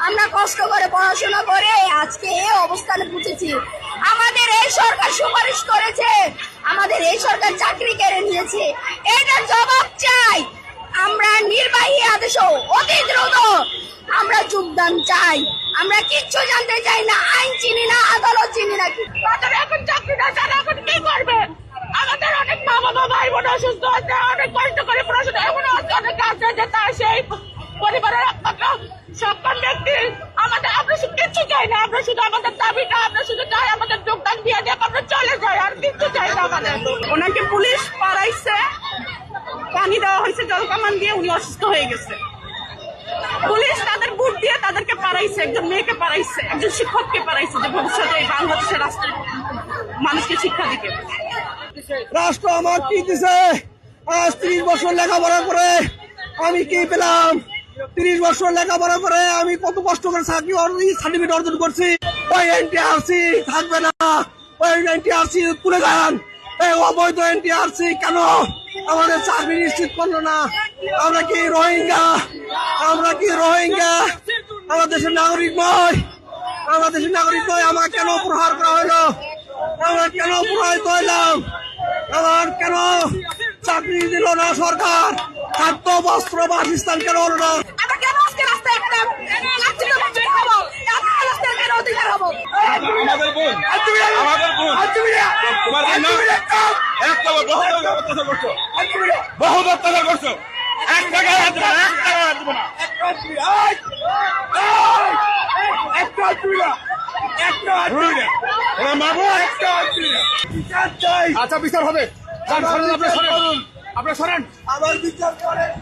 আমরা কষ্ট করে পড়াশোনা করে আজকে এই অবস্থানে পৌঁছেছি। আমাদের এই সরকার সুপারিশ করেছে, আমাদের এই সরকার চাকরি কেড়ে নিয়েছে, এটার জবাব চাই। আমরা নির্বাহী আদেশও অতি দ্রুত আমরা যোগদান চাই। আমরা কিচ্ছু জানতে চাই না, আইন চিনি না, আদালত চিনি না। তাদের এখন চাকরি না, তারা এখন কি করবে? আমাদের অনেক মা বাবা ভাই বোন অসুস্থ আছে, অনেক কষ্ট করে পড়াশোনা, এখনো অনেক আছে যে তার সেই পরিবারের একমাত্র সক্ষম ব্যক্তি। আমরা শুধু কিচ্ছু চাই না, আমরা শুধু আমাদের দাবিটা, আমরা শুধু চাই আমাদের যোগদান দিয়ে দেখ, আমরা চলে যাই, আর কিচ্ছু চাই না আমাদের। ওনাকে পুলিশ পাড়াইছে, পানি দেওয়া হয়েছে জল কামান দিয়ে, উনি অসুস্থ হয়ে গেছে। পুলিশ তাদের বুট দিয়ে তাদেরকে পাড়াইছে, একজন মেয়েকে পাড়াইছে, একজন শিক্ষককে পাড়াইছে, যে ভবিষ্যতে এই বাংলাদেশের রাষ্ট্রের মানুষকে শিক্ষা দিবে। রাষ্ট্র আমার কি দিছে? আজ 30 বছর লেখাপড়া করে আমি কি পেলাম? 30 বছর লেখাপড়া করে আমি কত কষ্ট করে সার্টিফিকেট অর্জন করছি। ওই এনটিআরসি থাকবে না, ওই এনটিআরসি তুলে দেন। এই অবৈধ এনটিআরসি কেন আমাদের চাকরি নিশ্চিত করলো না? আমরা কি রোহিঙ্গা? আমরা কি রোহিঙ্গা? আমার দেশের নাগরিক নয়, আমার দেশের নাগরিক নয়। আমার কেন প্রহার করা হলো? আমরা কেন প্রহারিত হইলাম? আমার কেন চাকরি দিল না সরকার? খাদ্য বস্ত্র বাসস্থান কেন হলো না? বহুত অত্যাচার করছো, এক টাকায় হাত দেবো না, এক টাকায় হাত দেবো না। চাই আচ্ছা বিচার হবে, আপনার সরেন, আমার বিচার করেন।